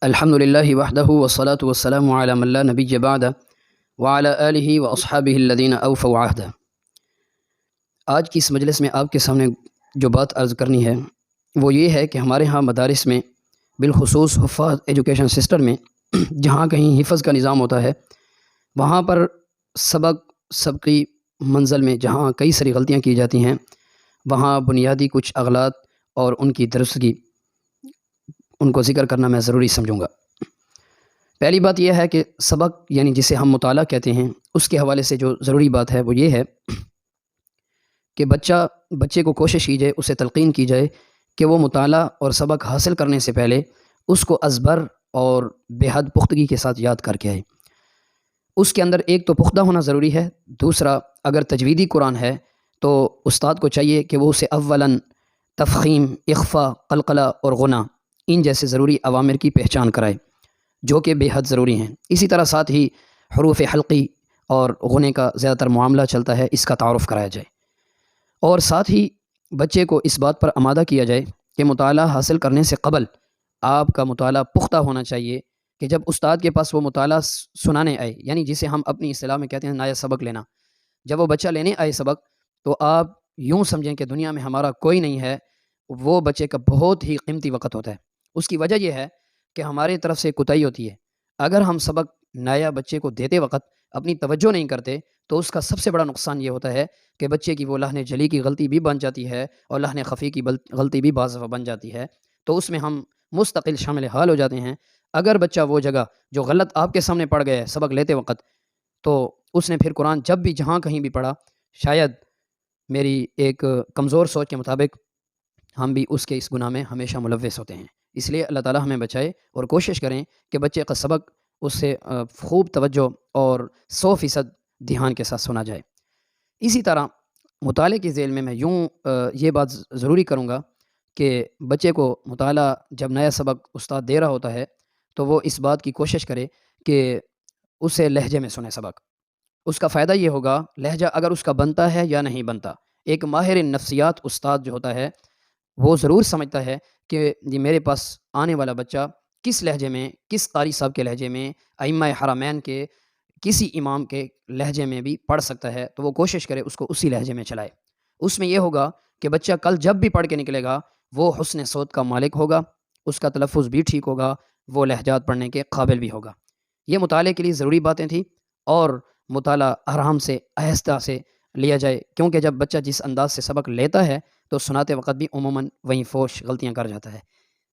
الحمد للہ وحدہ والصلاة والسلام علی من لا نبی بعدہ وعلی آلہ واصحابہ الذین اوفوا عہدہ۔ آج کی اس مجلس میں آپ کے سامنے جو بات عرض کرنی ہے وہ یہ ہے کہ ہمارے ہاں مدارس میں بالخصوص حفاظ ایجوکیشن سسٹم میں جہاں کہیں حفظ کا نظام ہوتا ہے وہاں پر سبقی منزل میں جہاں کئی ساری غلطیاں کی جاتی ہیں وہاں بنیادی کچھ اغلاط اور ان کی درستگی ان کو ذکر کرنا میں ضروری سمجھوں گا۔ پہلی بات یہ ہے کہ سبق یعنی جسے ہم مطالعہ کہتے ہیں اس کے حوالے سے جو ضروری بات ہے وہ یہ ہے کہ بچے کو کوشش کی جائے، اسے تلقین کی جائے کہ وہ مطالعہ اور سبق حاصل کرنے سے پہلے اس کو ازبر اور بے حد پختگی کے ساتھ یاد کر کے آئے۔ اس کے اندر ایک تو پختہ ہونا ضروری ہے، دوسرا اگر تجویدی قرآن ہے تو استاد کو چاہیے کہ وہ اسے اولاً تفخیم، اخفا، قلقلہ اور غنہ ان جیسے ضروری عوامر کی پہچان کرائے جو کہ بے حد ضروری ہیں۔ اسی طرح ساتھ ہی حروف حلقی اور غنے کا زیادہ تر معاملہ چلتا ہے، اس کا تعارف کرایا جائے، اور ساتھ ہی بچے کو اس بات پر آمادہ کیا جائے کہ مطالعہ حاصل کرنے سے قبل آپ کا مطالعہ پختہ ہونا چاہیے کہ جب استاد کے پاس وہ مطالعہ سنانے آئے، یعنی جسے ہم اپنی اصطلاح میں کہتے ہیں نیا سبق لینا، جب وہ بچہ لینے آئے سبق تو آپ یوں سمجھیں کہ دنیا میں ہمارا کوئی نہیں ہے، وہ بچے کا بہت ہی قیمتی وقت ہوتا ہے۔ اس کی وجہ یہ ہے کہ ہماری طرف سے کوتاہی ہوتی ہے۔ اگر ہم سبق نیا بچے کو دیتے وقت اپنی توجہ نہیں کرتے تو اس کا سب سے بڑا نقصان یہ ہوتا ہے کہ بچے کی وہ لحن جلی کی غلطی بھی بن جاتی ہے اور لحن خفی کی غلطی بھی بعض دفعہ بن جاتی ہے، تو اس میں ہم مستقل شامل حال ہو جاتے ہیں۔ اگر بچہ وہ جگہ جو غلط آپ کے سامنے پڑ گیا ہے سبق لیتے وقت، تو اس نے پھر قرآن جب بھی جہاں کہیں بھی پڑھا، شاید میری ایک کمزور سوچ کے مطابق ہم بھی اس کے اس گناہ میں ہمیشہ ملوث ہوتے ہیں۔ اس لیے اللہ تعالیٰ ہمیں بچائے اور کوشش کریں کہ بچے کا سبق اس سے خوب توجہ اور 100% دھیان کے ساتھ سنا جائے۔ اسی طرح مطالعے کی ذیل میں یوں یہ بات ضروری کروں گا کہ بچے کو مطالعہ جب نیا سبق استاد دے رہا ہوتا ہے تو وہ اس بات کی کوشش کرے کہ اسے لہجے میں سنے سبق۔ اس کا فائدہ یہ ہوگا، لہجہ اگر اس کا بنتا ہے یا نہیں بنتا، ایک ماہر نفسیات استاد جو ہوتا ہے وہ ضرور سمجھتا ہے کہ یہ میرے پاس آنے والا بچہ کس لہجے میں، کس قاری صاحب کے لہجے میں، ائمہ حرمین کے کسی امام کے لہجے میں بھی پڑھ سکتا ہے، تو وہ کوشش کرے اس کو اسی لہجے میں چلائے۔ اس میں یہ ہوگا کہ بچہ کل جب بھی پڑھ کے نکلے گا وہ حسن صوت کا مالک ہوگا، اس کا تلفظ بھی ٹھیک ہوگا، وہ لہجات پڑھنے کے قابل بھی ہوگا۔ یہ مطالعے کے لیے ضروری باتیں تھیں، اور مطالعہ آرام سے آہستہ سے لیا جائے، کیونکہ جب بچہ جس انداز سے سبق لیتا ہے تو سناتے وقت بھی عموماً وہیں فوش غلطیاں کر جاتا ہے۔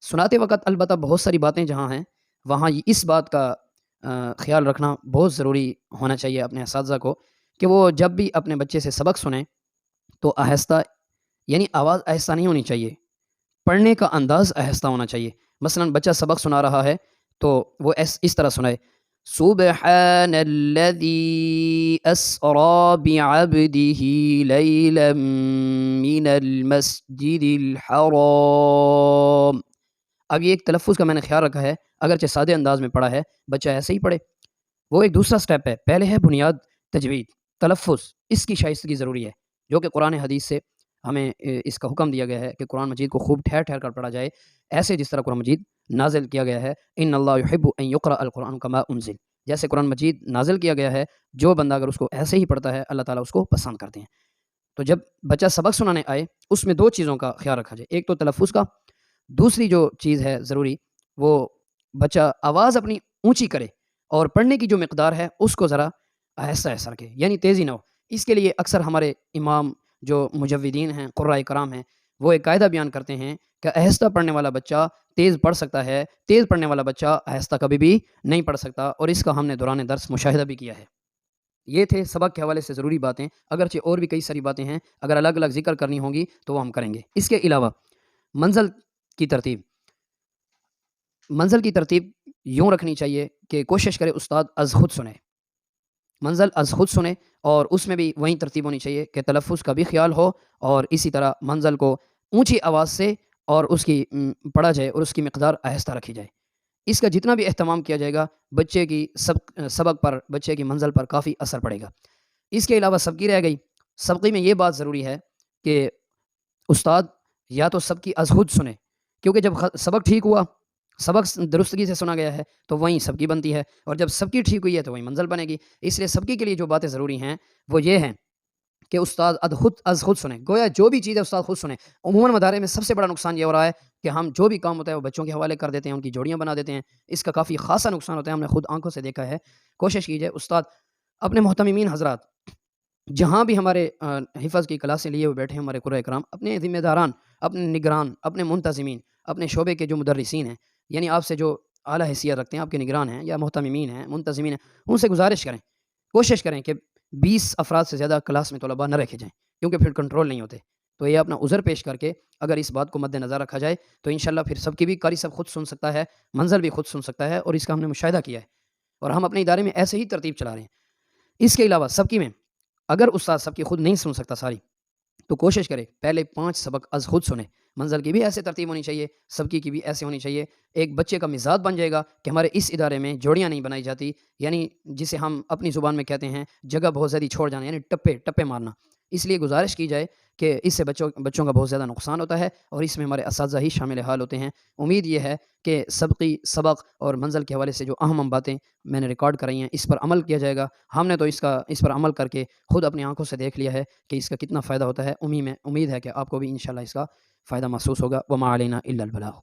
سناتے وقت البتہ بہت ساری باتیں جہاں ہیں وہاں اس بات کا خیال رکھنا بہت ضروری ہونا چاہیے اپنے اساتذہ کو کہ وہ جب بھی اپنے بچے سے سبق سنیں تو آہستہ، یعنی آواز آہستہ نہیں ہونی چاہیے، پڑھنے کا انداز آہستہ ہونا چاہیے۔ مثلاً بچہ سبق سنا رہا ہے تو وہ اس طرح سنائے، سبحان الذی اسری بعبدہ لیلا من المسجد الحرام۔ اب یہ ایک تلفظ کا میں نے خیال رکھا ہے، اگرچہ سادے انداز میں پڑھا ہے، بچہ ایسے ہی پڑھے۔ وہ ایک دوسرا سٹیپ ہے، پہلے ہے بنیاد تجوید، تلفظ، اس کی شائستگی ضروری ہے، جو کہ قرآن حدیث سے ہمیں اس کا حکم دیا گیا ہے کہ قرآن مجید کو خوب ٹھہر ٹھہر کر پڑھا جائے، ایسے جس طرح قرآن مجید نازل کیا گیا ہے۔ ان اللہ یحب ان یقرأ القرآن کما انزل، جیسے قرآن مجید نازل کیا گیا ہے، جو بندہ اگر اس کو ایسے ہی پڑھتا ہے اللہ تعالیٰ اس کو پسند کرتے ہیں۔ تو جب بچہ سبق سنانے آئے اس میں دو چیزوں کا خیال رکھا جائے، ایک تو تلفظ کا، دوسری جو چیز ہے ضروری وہ بچہ آواز اپنی اونچی کرے اور پڑھنے کی جو مقدار ہے اس کو ذرا آہستہ آہستہ رکھے، یعنی تیزی نہ ہو۔ اس کے لیے اکثر ہمارے امام جو مجودین ہیں، قرائے کرام ہیں، وہ ایک قاعدہ بیان کرتے ہیں کہ آہستہ پڑھنے والا بچہ تیز پڑھ سکتا ہے، تیز پڑھنے والا بچہ آہستہ کبھی بھی نہیں پڑھ سکتا، اور اس کا ہم نے دوران درس مشاہدہ بھی کیا ہے۔ یہ تھے سبق کے حوالے سے ضروری باتیں، اگرچہ اور بھی کئی ساری باتیں ہیں، اگر الگ الگ ذکر کرنی ہوں گی تو وہ ہم کریں گے۔ اس کے علاوہ منزل کی ترتیب یوں رکھنی چاہیے کہ کوشش کرے استاد از خود سنے، منزل از خود سنے، اور اس میں بھی وہیں ترتیب ہونی چاہیے کہ تلفظ کا بھی خیال ہو، اور اسی طرح منزل کو اونچی آواز سے اور اس کی پڑھا جائے اور اس کی مقدار آہستہ رکھی جائے۔ اس کا جتنا بھی اہتمام کیا جائے گا بچے کی سبق پر، بچے کی منزل پر کافی اثر پڑے گا۔ اس کے علاوہ سبقی رہ گئی، سبقی میں یہ بات ضروری ہے کہ استاد یا تو سبقی از خود سنے، کیونکہ جب سبق ٹھیک ہوا، سبق درستگی سے سنا گیا ہے تو وہیں سب کی بنتی ہے، اور جب سب کی ٹھیک ہوئی ہے تو وہیں منزل بنے گی۔ اس لیے سب کی کے لیے جو باتیں ضروری ہیں وہ یہ ہیں کہ استاد از خود سنیں، گویا جو بھی چیز ہے استاد خود سنیں۔ عموماً مدارے میں سب سے بڑا نقصان یہ ہو رہا ہے کہ ہم جو بھی کام ہوتا ہے وہ بچوں کے حوالے کر دیتے ہیں، ان کی جوڑیاں بنا دیتے ہیں، اس کا کافی خاصا نقصان ہوتا ہے، ہم نے خود آنکھوں سے دیکھا ہے۔ کوشش کیجیے استاد اپنے محتممین حضرات جہاں بھی ہمارے حفظ کی کلاسیں لیے ہوئے بیٹھے ہیں، ہمارے قرآن کرام، اپنے ذمہ داران، اپنے نگران، اپنے منتظمین، اپنے شعبے کے جو مدرسین ہیں، یعنی آپ سے جو اعلیٰ حیثیت رکھتے ہیں، آپ کے نگران ہیں یا محتممین ہیں، منتظمین ہیں، ان سے گزارش کریں، کوشش کریں کہ 20 افراد سے زیادہ کلاس میں طلباء نہ رکھے جائیں، کیونکہ پھر کنٹرول نہیں ہوتے۔ تو یہ اپنا عذر پیش کر کے اگر اس بات کو مد نظر رکھا جائے تو انشاءاللہ پھر سب کی بھی قاری صاحب خود سن سکتا ہے، منزل بھی خود سن سکتا ہے، اور اس کا ہم نے مشاہدہ کیا ہے، اور ہم اپنے ادارے میں ایسے ہی ترتیب چلا رہے ہیں۔ اس کے علاوہ سب کی میں اگر استاد سب کی خود نہیں سن سکتا ساری، تو کوشش کرے پہلے 5 سبق از خود سنے۔ منزل کی بھی ایسے ترتیب ہونی چاہیے، سب کی بھی ایسے ہونی چاہیے۔ ایک بچے کا مزاج بن جائے گا کہ ہمارے اس ادارے میں جوڑیاں نہیں بنائی جاتی، یعنی جسے ہم اپنی زبان میں کہتے ہیں جگہ بہت زیادہ چھوڑ جانا، یعنی ٹپے مارنا۔ اس لیے گزارش کی جائے کہ اس سے بچوں کا بہت زیادہ نقصان ہوتا ہے، اور اس میں ہمارے اساتذہ ہی شامل حال ہوتے ہیں۔ امید یہ ہے کہ سبق اور منزل کے حوالے سے جو اہم باتیں میں نے ریکارڈ کرائی ہیں اس پر عمل کیا جائے گا۔ ہم نے تو اس پر عمل کر کے خود اپنی آنکھوں سے دیکھ لیا ہے کہ اس کا کتنا فائدہ ہوتا ہے۔ امید ہے کہ آپ کو بھی انشاءاللہ اس کا فائدہ محسوس ہوگا۔ وما علینا الا البلاغ۔